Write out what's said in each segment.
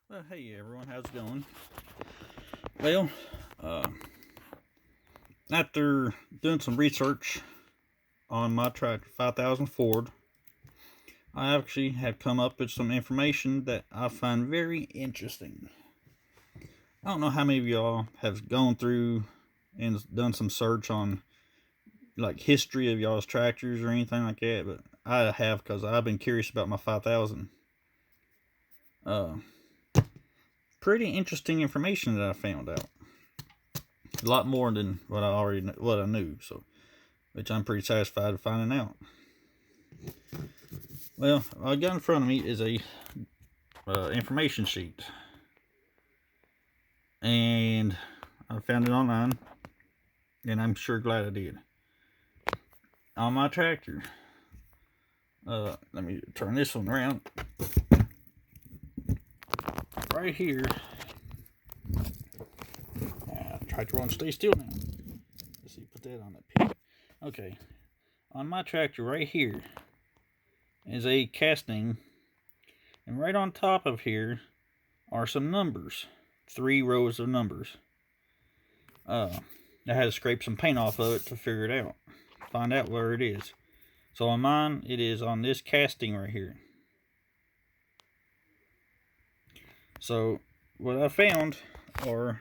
Hey everyone, how's it going? Well, uh, after doing some research on my tractor 5000 Ford, I actually have come up with some information that I find very interesting. I don't know how many of y'all have gone through and done some search on like history of y'all's tractors or anything like that, but I have because I've been curious about my 5000. Uh, Pretty interesting information that I found out. A lot more than what I knew, so which I'm pretty satisfied with finding out. Well, what I got in front of me is a information sheet, and I found it online, and I'm sure glad I did. On my tractor, let me turn this one around. Right here, tractor won't stay still now. Let's see, put that on that pin. Okay, on my tractor right here is a casting, and right on top of here are some numbers, 3 rows of numbers. I had to scrape some paint off of it to figure it out, find out where it is. So on mine, it is on this casting right here. So what I found are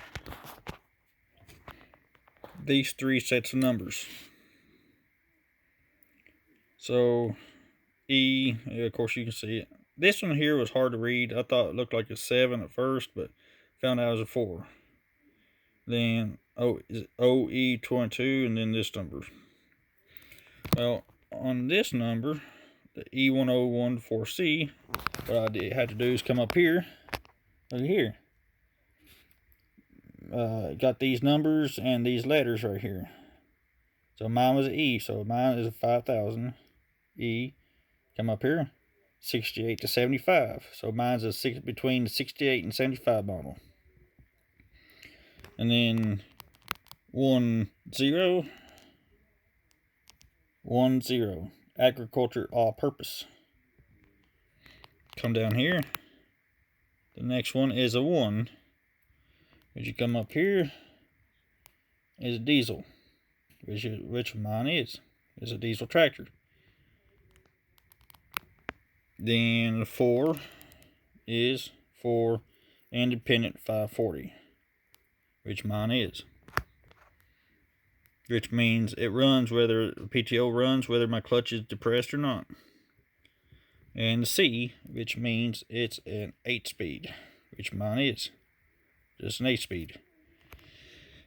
these 3 sets of numbers. So E, of course you can see it. This one here was hard to read. I thought it looked like a 7 at first, but found out it was a 4. Then OE22, and then this number. Well, on this number, the E1014C, what I had to do is come up here. Look here. Got these numbers and these letters right here. So mine was an E, so mine is a 5000 E. Come up here, 68 to 75. So mine's between the 68 and 75 model. And then 1010, agriculture all purpose. Come down here. The next one is a 1. As you come up here, is diesel, which mine is a diesel tractor. Then 4 is for independent 540, which mine is. Which means it runs whether PTO runs whether my clutch is depressed or not. And C, which means it's an 8-speed, which mine is just an 8-speed.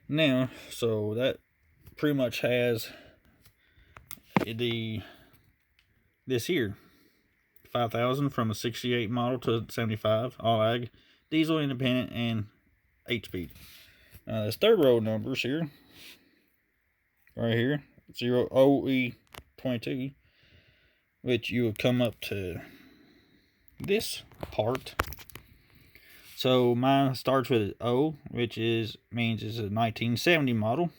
Now, so that pretty much has this here 5000 from a 68 model to 75, all ag, diesel, independent, and 8-speed. This third row numbers here, right here, 0OE22, which you would come up to this part. So mine starts with O, which means it's a 1970 model.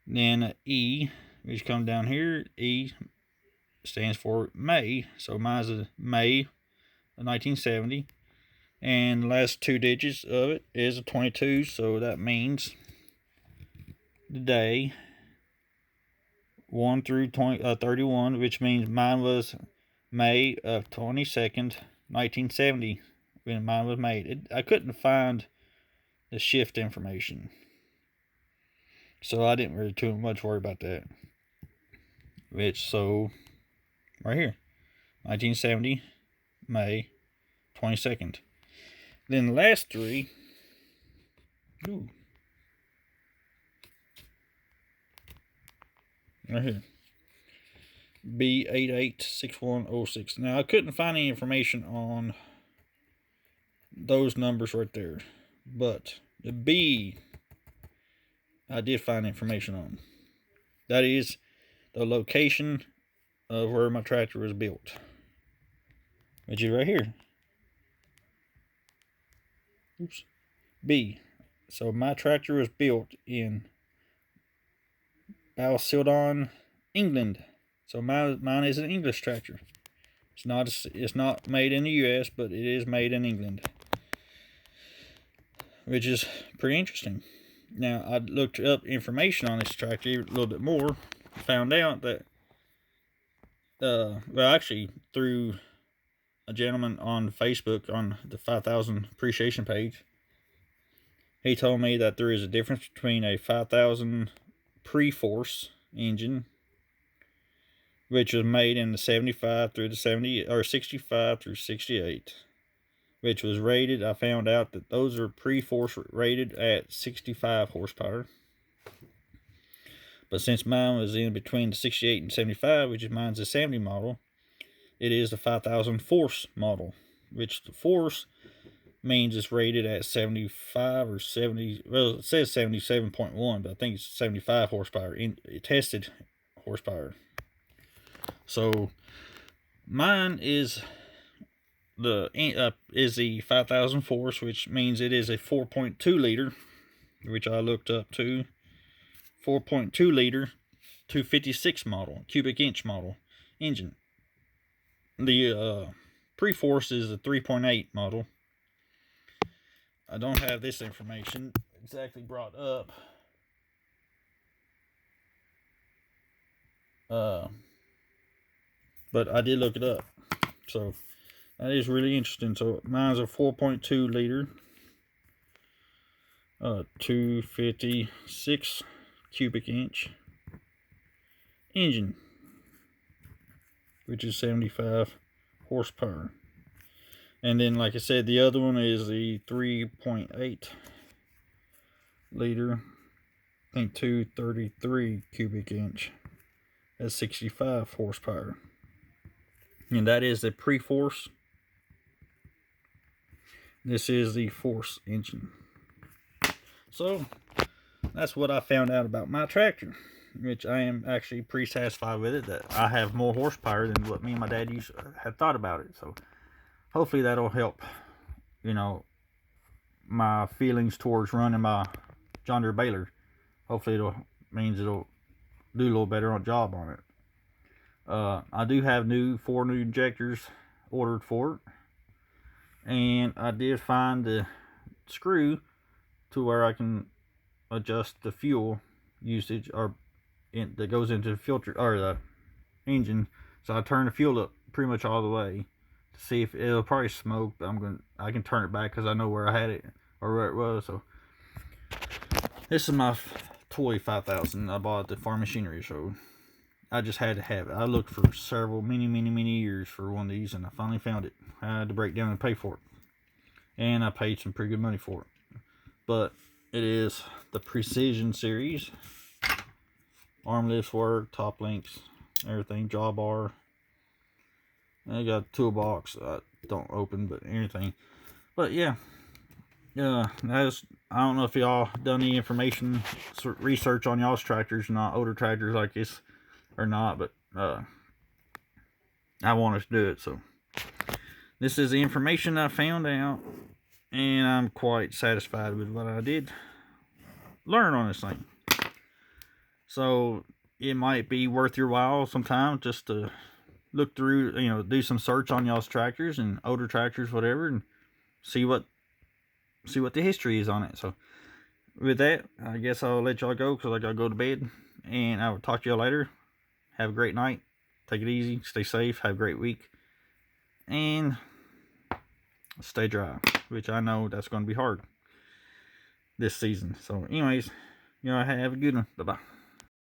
Then E, which comes down here, E stands for May. So mine's a May of 1970. And the last 2 digits of it is a 22. So that means the day 1 through 31, which means mine was May of 22nd, 1970, when mine was made. I couldn't find the shift information, so I didn't really too much worry about that. So right here, 1970, May 22nd. Then the last 3, right here, B886106. Now I couldn't find any information on those numbers right there, but the B I did find information on. That is the location of where my tractor was built, which is right here. Oops. B. So my tractor was built in Balsildon, England. So mine is an English tractor. It's not made in the U.S., but it is made in England, which is pretty interesting. Now, I looked up information on this tractor a little bit more, found out that, well, actually, through a gentleman on Facebook on the 5000 appreciation page, he told me that there is a difference between a 5000 pre-force engine, which was made in the 75 through the 70 or 65 through 68, which was rated. I found out that those are pre-force rated at 65 horsepower. But since mine was in between the 68 and 75, which is mine's a 70 model, it is the 5000 force model, which the force means it's rated at 75 or 70. Well, it says 77.1, but I think it's 75 horsepower in tested horsepower. So mine is the 5000 force, which means it is a 4.2 liter, which I looked up to. 4.2 liter 256 model, cubic inch model engine. The pre-force is a 3.8 model. I don't have this information exactly brought up. But I did look it up. So that is really interesting. So mine's a 4.2 liter 256 cubic inch engine, which is 75 horsepower. And then, like I said, the other one is the 3.8 liter, I think 233 cubic inch at 65 horsepower. And that is the pre-force. This is the force engine. So that's what I found out about my tractor, which I am actually pretty satisfied with it, that I have more horsepower than what me and my dad had thought about it. So hopefully that'll help, my feelings towards running my John Deere baler. Hopefully it'll do a little better on job on it. I do have 4 new injectors ordered for it, and I did find the screw to where I can adjust the fuel usage that goes into the filter or the engine. So I turn the fuel up pretty much all the way to see if it'll probably smoke, but I can turn it back because I know where I had it or where it was. So this is my toy 5000 I bought at the farm machinery show. I just had to have it. I looked for many years for one of these, and I finally found it. I had to break down and pay for it, and I paid some pretty good money for it. But it is the Precision series. Arm lifts work, top links, everything, drawbar. I got a toolbox I don't open, but anything. But yeah, I don't know if y'all done any information research on y'all's tractors, not older tractors like this or not, but I wanted to do it. So this is the information I found out, and I'm quite satisfied with what I did learn on this thing. So it might be worth your while sometime just to look through, do some search on y'all's tractors and older tractors, whatever, and see what the history is on it. So with that, I guess I'll let y'all go because I gotta go to bed, and I will talk to y'all later. Have a great night. Take it easy. Stay safe. Have a great week. And stay dry, which I know that's going to be hard this season. So anyways, have a good one. Bye-bye.